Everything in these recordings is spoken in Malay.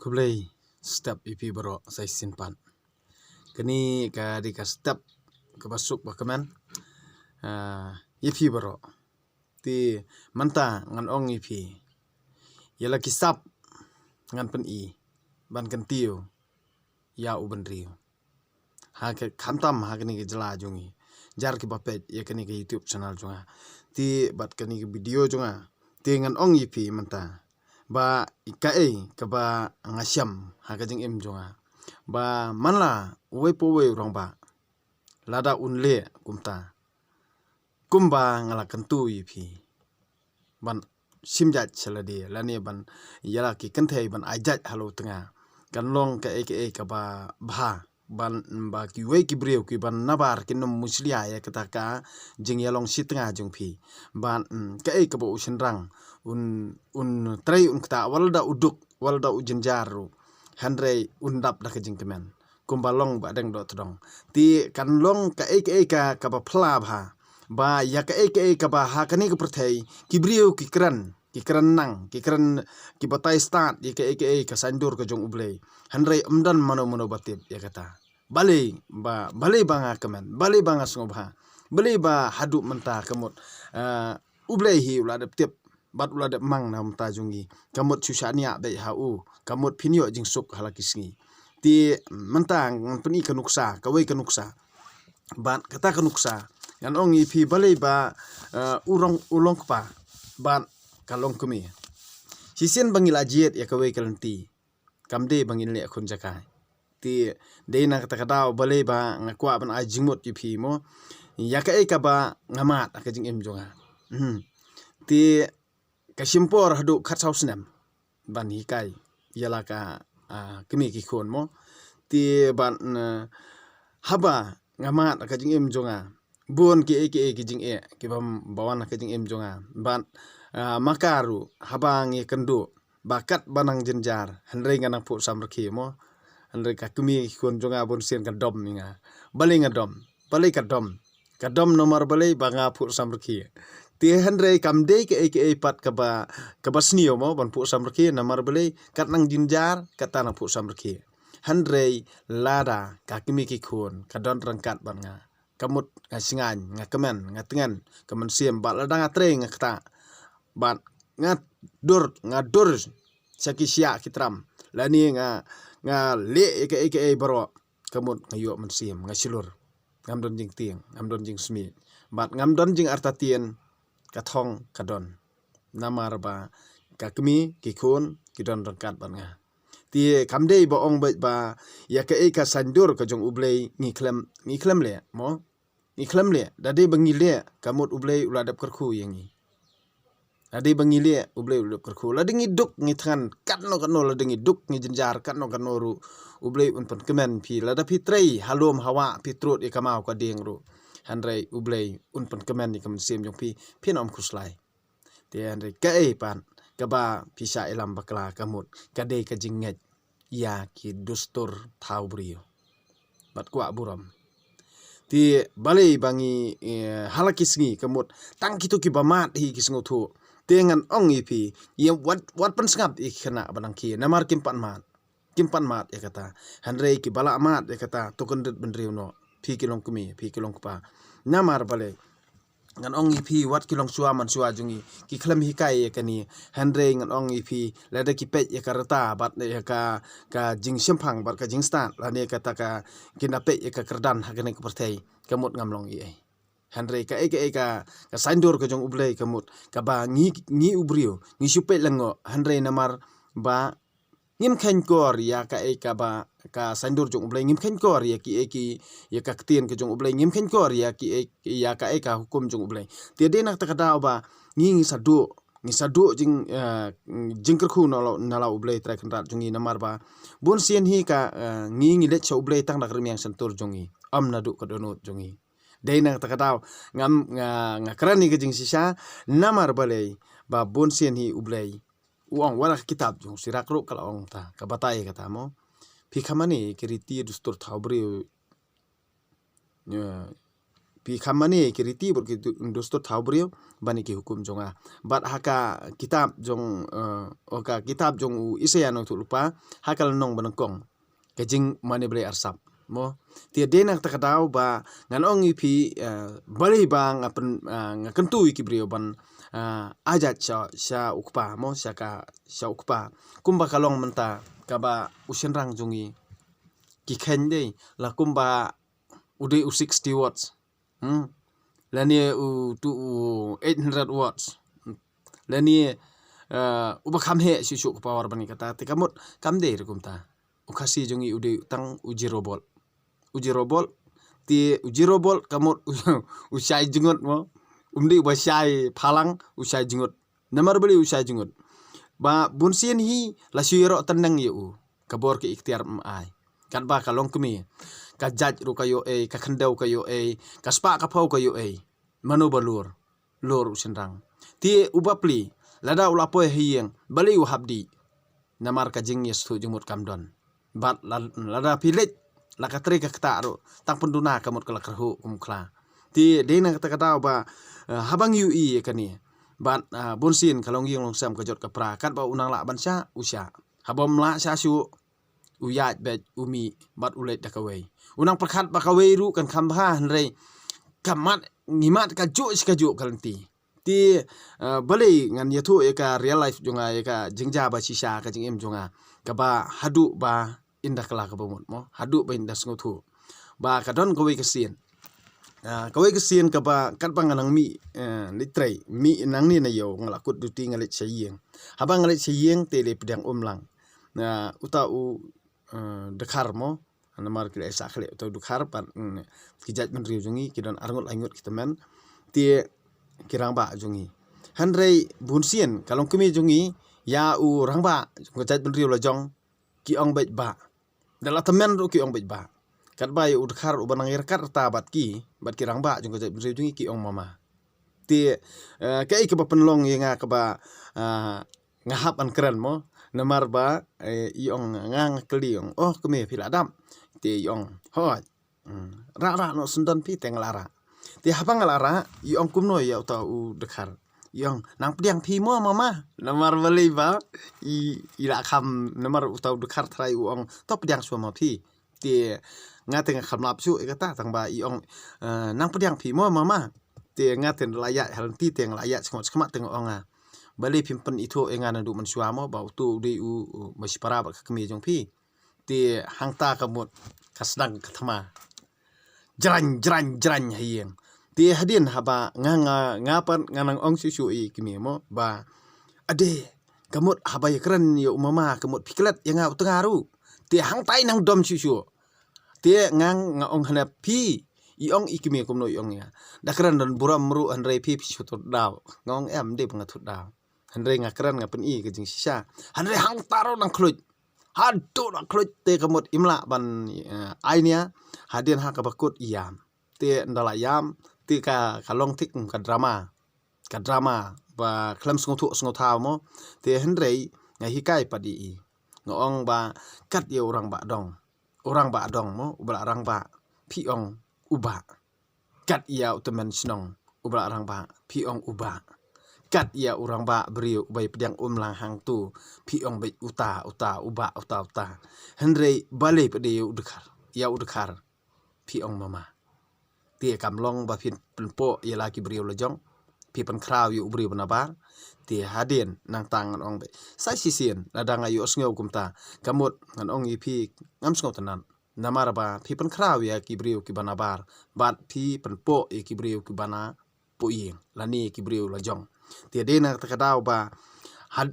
Kublai step ipi baro sai simpan. Kini ka di ka step ke basuk bakaman. Ipi baro ti manta ngan ong ipi. Yala kisap ngan pen i ban kan tiu ya uban riu. Ha ke khantam ha kini ke jela jungi. Jar ki bapet ya kini ke YouTube channel junga. Ti bat kini ke video junga. Ti ngan ong ipi manta. Ba ikae ke ba ngasiam ha ka jing im junga. Ba manla uwe po we urang ba. Lada unle kumta. Kumba ngala kentu ipi. Ban simjat seladi lani ban yala ki kenthai ban ajat halu tengah. Kan long ke ke ba bha ban ba ki we ki breu ki ban nabar ki nom muslia ya ketaka jing yalong si tengah jung pi. Ban ke bo usenrang un trai un kta walda uduk walda ujenjaru handrei undap da kejing kemen kumbalong ba deng do todong ti kan long ka ba phla ba ya ka ba ha kani ke perthai kibriu ki kran nang ki kran ki batai start ya ka sandur ke jong ublei handrei umdan mano batip ya kata bale banga kemen bale banga sngobha bale ba hadu menta kemut ublei hi uladap tip bat uladap mang nam ta jungi kamut susania be hau kamut pinyo jing suk halakisngi ti mentang peni kanuksa kawai kanuksa bat kata kanuksa ngan ongi pi balai ba ulong pa bat kalong kumi sisen bangil ajiet ya kawai kalenti kamde bangil le khun jakai ti deina kata kadau balai ba ngakwa ban ajimut pi mo ya ka ba ngamat ka jing em jonga ti kasimpor hadu khatsau snem ban hikai yala ka kemi ki khon mo ti ban haba ngamat ka jing em jonga bon ki jing ki bam bawan ka jing em jonga ban makaru haba ngi kendu bakat banang jenjar handrei ngana pu samrki mo handrei ka kemi khon jonga bon sen ka dom ninga balai ka dom nomor balai banga pu samrki ti handrei kamdei ke pat ka ba snio mo ban pu samrki namar balai kat nang jinjar kata na pu samrki handrei lada ka kimi ki khun ka don rangkat ban nga kamut ngasingan ngakemen ngatengan kemen siem ba lada ngatre ngakta bat ngadur saki sia kitram lani nga le ke baro kamut ngayo men siem ngasilur ngamdon jing tiang ngamdon jing smi bat ngamdon jing artatien kathong kadon namar ba kakmi kikun kidon rangkat ban nga ti kamdei ba ong ba ya ka sandur ka jong ublei ngiklem le mo ngiklem le dadi bangile kamut ublei uladap kerku yangi dadi bangile ublei uladap kerku ladi ngiduk ngithan katno ladi ngiduk ngijenjar katno ru ublei unpan kemen pi lada pitrei halom hawa pitrut ikamau ka ding ru handrei ublei unpan kemen ni kemen sim jong pi pinom khuslai ti handrei pan kaba pisa elam bakla kamut kade ka jinget ya ki dustur thau brio bat kwa buram ti balai bangi halakisngi kamut tang kitu ki bamat hi kisngu thu tengan ong ipi ye wat pan sngap ikhna banang ki namar kimpan mat ya kata handrei ki bala mat ya kata tokendet bendriu no pi kilong kumi pi kilong pa namar balai ngan ong ipi wat kilong suaman sua jungi ki khlem hikai kani handrei ngan ong ipi lada ki pet ya karata bat ya ka jing sempang bat ka jing stan lani kata ka kinapet ya ka kerdan hakane ka perthai kamut ngamlong i handrei ka sandur ka jong ublei kamut ka ba ngi ubrio ngi supet lengo handrei namar ba ngim khen kor ya ka ba ka sandur jong ublei ngim khen kor ya ki ya ka ktien ke jong ublei ngim khen kor ya ki ya ka hukum jong ublei ti de nak takada ba ngi sadu jing kerku nala ublei trai khandrat jongi namar ba bon sien hi ka ngi let cha ublei tang dak remiang sentur jongi am nadu ka donut jongi de nak takada ngam ngakrani ke jing sisa namar balei ba bon sien hi ublei uang wala kitab jong sirakro kala ong ta kabatai kata mo pikhamani kiriti dustur thaubri pi kamani kiriti bor ki dostor thau brio bani ki hukum jonga bat haka kitab jong oka kitab jong u isayano tu lupa hakal nong banangkong kajing mani bre arsap mo tia denak takadau ba ngan ong ipi bali bang apen ngakentu ki brio ban ajat sha ukpa mo sha ukpa kumba kalong menta kaba usenrang jongi ki khende la kumba ude u 60 watts lani u 800 watts lani uba khamhe shishu ko power bani kata te kamot kamde rekum ta ukasi jongi ude tang uji robol ti uji robol kamot usai jengot mo umdi basai phalang usai jengot namar beli usai jengot ba bunsin hi la syiro tandang yu kabor ke ikhtiar ai kan ba kalong kemi ka jaj ru kayo ka khandau kayo ka spa ka phau kayo manu balur lor usenrang ti ubapli lada ulapoy hiyeng bali u habdi namar ka jing yes tu jumut kamdon bat lada pilit la ka tri ka kta ro tang penduna kamut kala kerhu kumkla ti dena kata kata ba habang yu kani bat bonsin kalong yeng long sam ka jot ka pra kat ba unang la bansa usya habom la sa su uyat bet umi bat ulet dakawai unang perkhat bakawai ru kan khambha hanrei kamat ngimat ka ju kalanti ti balai ngan yathu eka real life jonga eka jingja ba sisa ka jingem jonga ka ba hadu ba indah kala ka bomot mo hadu ba indah ngothu ba kadon kawai kesin kawai kesin ka ba kat panganang mi litrai mi nang ni na yo ngalakut duti ngalit sayeng habang ngalit sayeng tele pedang omlang uta u dekhar mo namar kile sakhle to dukhar pan kijat men riu jungi kidon arngot aingot kitamen ti kirang ba jungi hanrei bunsien kalong kemi jungi ya u rangba kijat men riu lajong ki ong bet ba dala temen ru ki ong bet ba kat ba u dekhar u banang irkat tabat ki bat kirang ba jung kijat men riu jungi ki ong mama ti kai ke ba penlong yenga ke ba ngahap an keren mo namar ba iong ngang keliong kemi piladam ti iong hot ra no sundan pi teng lara ti habang lara iong kumno ya uta u dekhar iong nang pediang pi mo mama namar bali ba ila kham namar uta u dekhar thrai uong to pediang suama pi ti ngateng khamlap su kata tang ba iong nang pediang pi mo mama ti ngaten layak hal ti teng layak skot skmat teng onga bali pimpen itu engana du mensuamo ba tu di u masipara ba kemi jong pi ti hangta kamut kasdang kathama jran hayeng ti hadin haba ngapan nganang ong susu kemi mo ba ade kamut haba yakran yo mama kamut piklet yang ngau tengaru ti hangtai nang dom susu ti ngang ngaong hana pi iong ikimi kumno iong ya dakran dan buram ru anrei pi sutur daw ngong em de pengatut daw hanrei ngakran ngapen ke jing sisa hanrei hang taro nang kluj hadu nang kluj te kamut imla ban ainia hadin ha kabakut iam te ndala yam te ka kalong tik ka drama ba klam ngothaw mo te hanrei ngahikai padi ngong ba kat ye orang ba dong mo ubla rang ba piong uba kat ia utemen snong ubla rang ba piong uba kat ia orang ba beriu bai pedang umlang hang tu piong bai uta uba henrei bale pede udekhar piong mama ti kamlong ba pin penpo ia laki beriu lejong pi pen kraw yu beriu benabar ti hadin nang tangan ong bai sai sisien ladang ayu osngeu kumta kamut ngan ong ipi ngam sngau tenan namar ba pi pen kraw ya ki beriu ki banabar bat pi penpo ki beriu ki bana puing lani ki beriu lejong ti dena takadau ba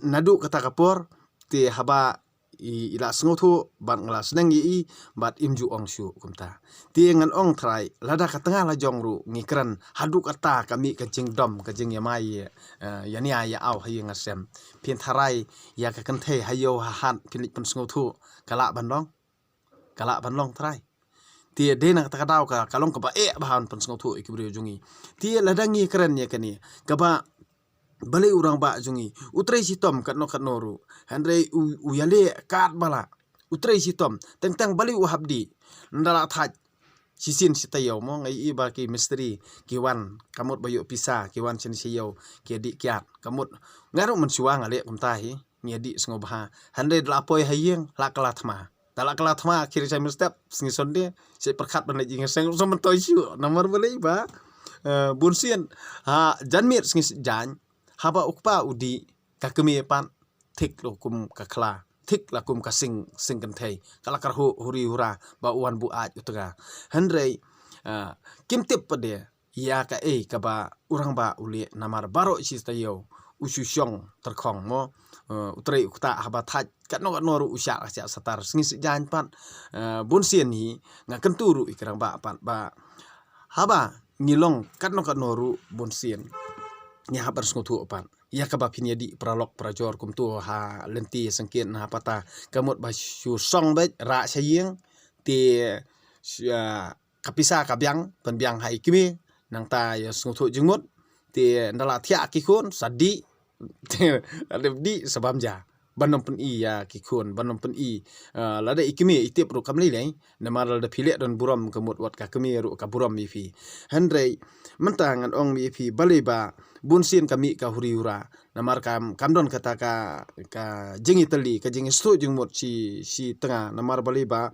nadu kata kapor ti haba ila sngotu ban nglas nang yi bat imju ong syu kumta ti ngan ong trai lada ka tengah la jong ru ngikran hadu kata kami ka jing dom ka jing yamai yani ya au hayi ngasem pin tharai ya ka kan the hayo han pinik pen sngotu kala bandong trai ti dena takadau ka kalong ka ba bahan pen sngotu ikibri jungi ti lada ngikran ya kani ka ba bale urang ba jungi utrei sitom kat noru handrei uyale kat bala utrei sitom tentang bale u habdi ndala thaj sisin sitayo mo ngai iba ki misteri kiwan kamut bayu pisa kiwan chen siyo ki di kiat kamut ngaru mensuang ale kumtahi ngedi sengobha hande lapoi hayeng la kalathma tala kalathma kiri saya mestep singi sonde se perkat ban lagi ngeseng so mentoy siu nomor boleh ba bunsian ha janmir singi jan haba ukpa udi kakemi pan thik lokum kakla thik lakum kasing singkan thai kalakar huri hura ba uan bu aj utuga handrei kimtip pade ya ka ka ba urang ba uli namar baro isi tayo ususyong terkhong mo utrei ukta haba thaj katno noru usya asya satar singi jan pan bunsian hi ngakenturu ikrang ba pan ba haba ngilong katno noru bunsian nya habar sngutu pan ya ka ba pinyadi pralok prajor kumtu ha lenti sengkin ha pata kamut ba syu song bet ra sayeng ti kapisa kabyang penbyang hai kimi nang ta ya sngutu jengmut ti ndala thia ki khun sadi di sabamja banom pen i ya ki khun banom pen i lada ikimi itip ru kamli lai namar da phile don buram kamut wat ka kami ru ka buram mi fi handrei mentangan ong mi fi baliba bunsin kami ka huriura namar kamdon kata ka jingi teli ka jingi stu jingmut si tengah namar baliba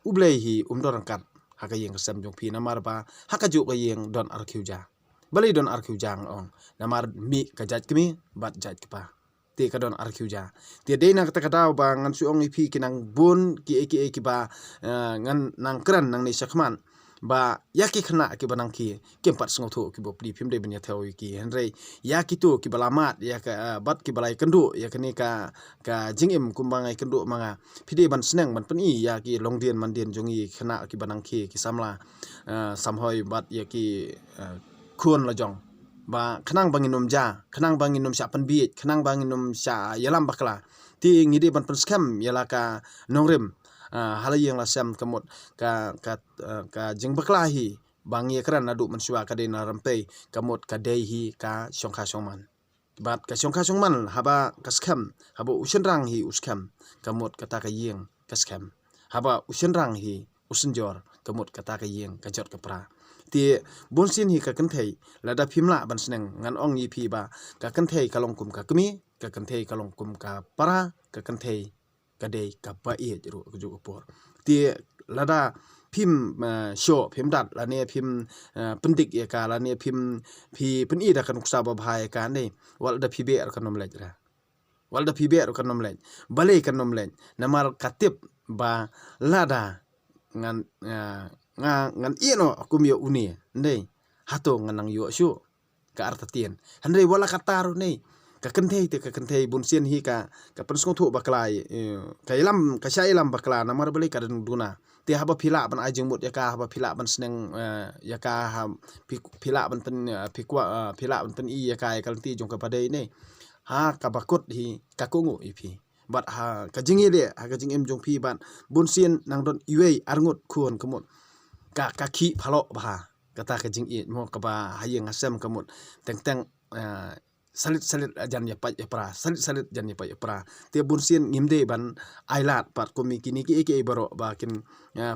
ublei hi umdor kat haka yeng sam jong pi namar ba haka ju ka yeng don arkiuja bali don arkiujang ong namar mi ka jat kami bat jat pa ti ka don arkiuja ti de na kata kata ba ngan su ong ipi kinang bun ki ba ngan nang kran nang ni sakman ba yaki khna ki banang ki kempat sngotho ki bopli phim de benya theo ki henrei yaki tu ki balamat ya ka bat ki balai kendu ya kini ka jingim kumbangai kendu manga phide ban sneng ban peni ya ki longdian mandien jongi khna ki banang ki samla samhoi bat ya ki khun la jong ba khnang banginum ja khnang banginum sya panbi khnang banginum sya yalam bakla ti ngide ban penskam yala ka nongrim hal yang lasam kamut ka jing baklahi bangi kran adu mensua ka de na rampai kamut ka dehi ka songkha songman bat ka songkha songman haba kaskam haba usenrang hi uskam kamut kata ka yeng kaskam haba usenrang hi usenjor kamut kata ka yeng ka jot ka pra ti bonsin hi ka kanthei lada phimla ban sneng ngan ong yi phi ba ka kanthei kalong kum ka kmi ka kanthei kalong kum ka para ka kanthei kadai kapa ia jeru kuju kupor ti lada phim show phim dat la ne phim pendik ya ka la ne phim phi pen i da kan uksa ba bhai ka ne wal da phi be ar kanom lej ra wal da phi be ar kanom lej bale kanom lej namar katip ba lada ngan ino kumyo uni nei hato nganang yo shu ka artatien handai wala kataru nei ka kenthei bunsian hi ka pensong thu baklai ka ilam ka sya ilam bakla namar bali ka duna ti haba phila ban ajeng mut ya ka haba phila ban sneng ya ka ha phila ban pen phikwa phila ban pen i ya ka kalti jong ka padai ne ha ka bakut hi ka kungu ipi bat ha ka jingi le ha ka jing em jong phi ban bunsian nang don iwei arngut khun kamut ka khi phalo ba kata ka jing i mo ka ba hayeng asam kamut teng salit jan ya pa pra salit jan ya pra te bunsin ngimde ban ailat pat komi kini ki baro ba kin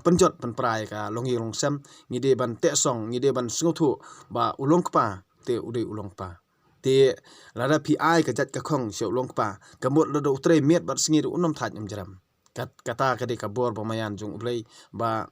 penjot pen prai ka longi longsam ngide ban te song ngide ban sngothu ba ulong pa te udai ulong pa te lada pi ai ka jat ka khong se ulong pa kamut lodo utre miet bat singir unom that nyamjram kata ka de ka bor bamayan jung ublei ba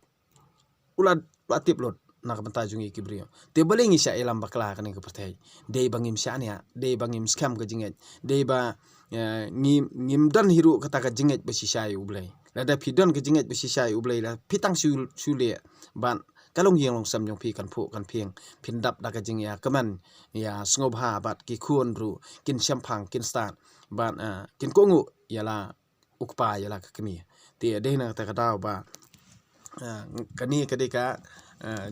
ulad latip lot nak benta jungi kibrio te balengi sya elam bakla kan ke pertai de bangim syania de bangim scam ke jinget de ba ngim dan hiru kata ka jinget besi syai ublai lada pidon ke jinget besi syai ublai la pitang sule ban kalong yeng long sam jong pi kan phu kan pieng pindap da ka jing ya kaman ya sngoba bat ki khun ru kin syampang kin stan ban kin kongu yala ukpa yala ka kemi te de na ta ka daw ba kani kadika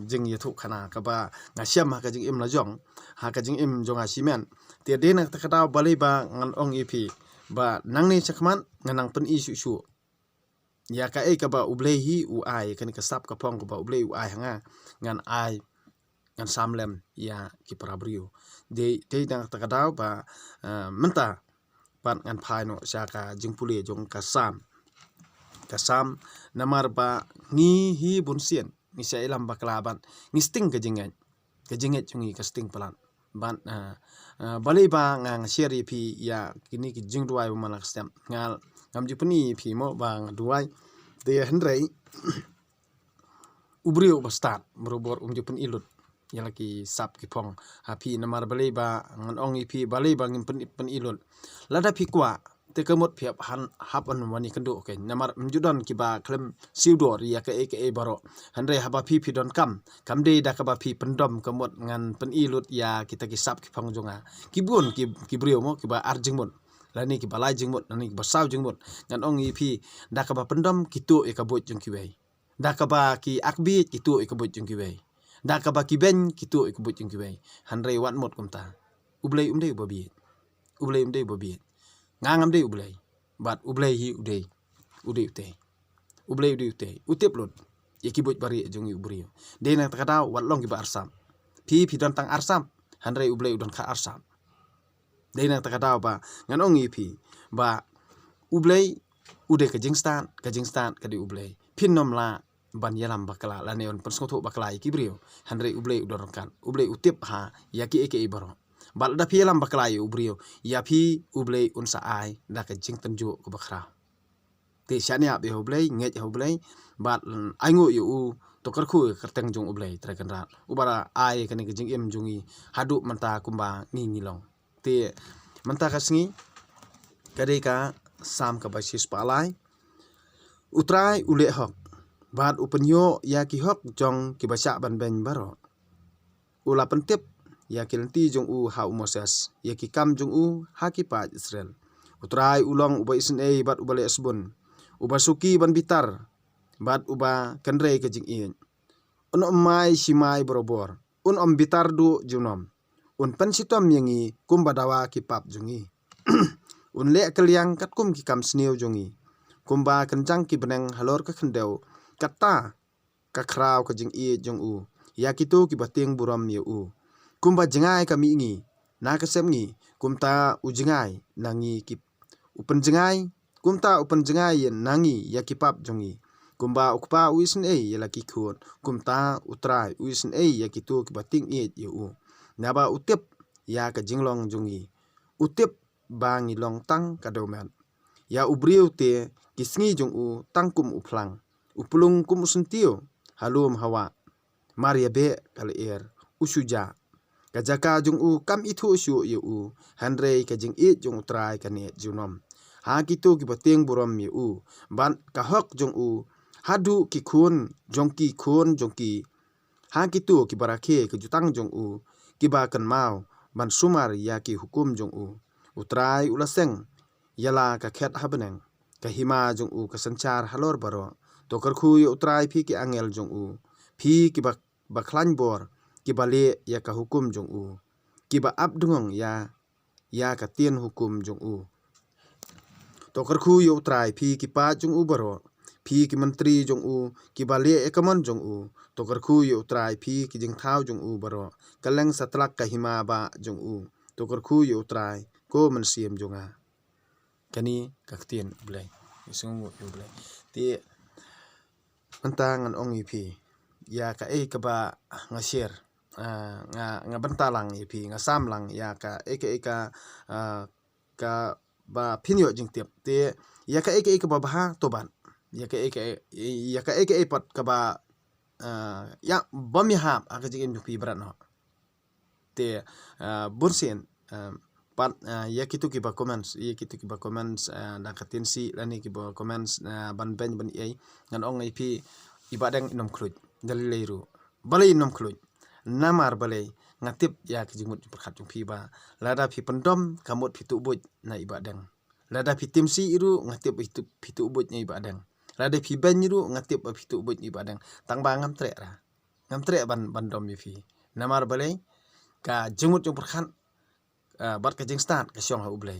jing yetu khana ka ba ngasiam ha ka jing im la jong ha ka jing im jong asimen te de na ta kata balai ba ngan ong ipi ba nang ni chakman nganang pen isu su ya ka ka ba ublei hi u ai kan ka sap ka pong ka ba ublei u ai hanga ngan ai ngan samlem ya ki prabrio de na ta kata ba menta pan ngan phai no sya ka jing pule jong ka sam namar ba ngi hi bunsian ngisa ilam bakla ban ngisting kejinget jungi casting pelan ban balai ba ngang share pi ya kini ki jing duai malak stem ngal ngam jupni pi mo bang duai de hendrei ubrio bastat merobor jupun ilut ya laki sap ki pong api namar balai ba ngan ong ipi balai ba ngim pen ilut lada pi kwa te kemot piap han hapan wani kendo ke namar mjudon ki ba klem siudor ya ke baro handre haba pi don kam de da ka ba pi pendom kemot ngan pen ilut ya kita ki sap ki pong jonga ki bun ki brio mo ki ba arjing mon lani ki balai jingmot lani ki basaw jingmot ngan ong ipi da ka ba pendom ki tu e ka bot jong ki wei da ka ba ki akbi ki tu e ka bot jong ki wei da ka ba ki ben ki tu e ka bot jong ki wei handre wat mot kumta ublei babi babi ngangam de ublei bat ublei hi udei ute ublei ute utep lot ye ki bot bari jongi ubrio de na takada wat long ki ba arsam pi don tang arsam handre ublei udon ka arsam de na takada ba ngan ong ipi ba ublei ude ka jingstan ka di ublei pinnom la ban yalam bakala la neon persotho bakala ki brio handre ublei udon kan ublei utep ha ya ki baro bal da pialam baklai ubrio ya pi ublei unsa ai da ka jing tanju ko bakra te shania be ublei nget ublei bal aingo yu to karku kerteng jong ublei trakan ra ubara ai kan ke jing em jungi hadu manta kumba ngi long te manta kasngi kade ka sam ka basis palai utrai ule hok bad upenyo ya ki hok jong ki baca ban ben baro ula pentip ya kilenti jong u ha Moses ya ki kam jong u ha ki pa Israel utrai ulong uba isen bat ubale asbun uba suki ban bitar bat uba kenre ke jing in un mai simai borobor un bitar du junom un pensitom yangi kumbadawa ki pap jongi un le keliang kat kum ki kam sneu jongi kumba kenjang ki beneng halor ka kendeu kata ka kraw ka jing i jong u ya kitu ki bating buram ye u kumba jengai kami ngi na kasem ngi kumta ujengai nangi ki upen jengai kumta upen jengai nangi ya kipap jongi kumba ukpa uisen ya laki khut kumta utrai uisen ya kitu ki bating ye u naba utip ya ka jinglong jongi utip bangi long tang kadomen ya ubriu te kisngi jong u tangkum uplang upulung kum usentio halum hawa maria be kalir usuja kajaka jong u kam itu su yu u handre ka jing it jong trai ka ne junom ha kitu ki bateng buram yu u ban ka hok jong u hadu ki khun jongki ha kitu ki barake ke jutang jong u ki ba kan mau ban sumar ya ki hukum jong u utrai ulaseng yala ka khet habeneng ka hima jong u ka sanchar halor baro to karkhu yu utrai phi ki angel jong u phi ki baklan bor ki bale ya ka hukum jong u ki ba ap dungong ya ka tien hukum jong u to karkhu yo trai phi ki pa jong u baro phi ki menteri jong u ki bale ekamon jong u to karkhu yo trai phi ki jing thau jong u baro kaleng satlak ka hima ba jong u to karkhu yo trai ko man siem jonga kani ka tien blai isung yo blai ti antangan ong ipi ya ka ka ba ngasir nga bentalang ipi nga samlang ya ka ka ba pinyo jing tiap te ya ka ba bah toban ya ka pat ka ba ya bom ya hap aga jing pi berat no te bursin pat ya kitu ki ba comments da katinsi lani ki ba comments ban ben ban ai ngan ong ipi ibadang inom khluj dalileiru balai inom khluj namar balai ngatip ya kijimut perkhat jung phi ba lada phi pendom kamut phi tubuj na ibadang lada phi timsi iru ngatip phi tubuj na ibadang lada phi ben iru ngatip phi tubuj ibadang tang ba ngam tre ban dom phi namar balai ka jimut jung perkhat bat ka jing start ka syong ha ublai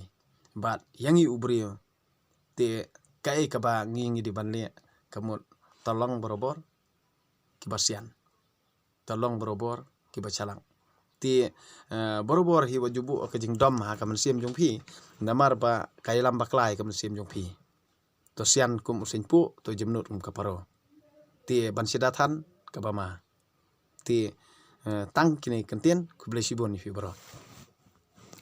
bat yangi ubrio te kai ka ba ngi di banle kamut tolong borobor kibasian tolong borobor kibacalang ti borobor hi wajubu ka jing dom ha ka mensim jong phi namar ba kailam baklai ka mensim jong phi to sian kum usin pu to jemnut ka paro ti ban sidathan ka bama ti tang kini kentien ku blesi bon ifi bro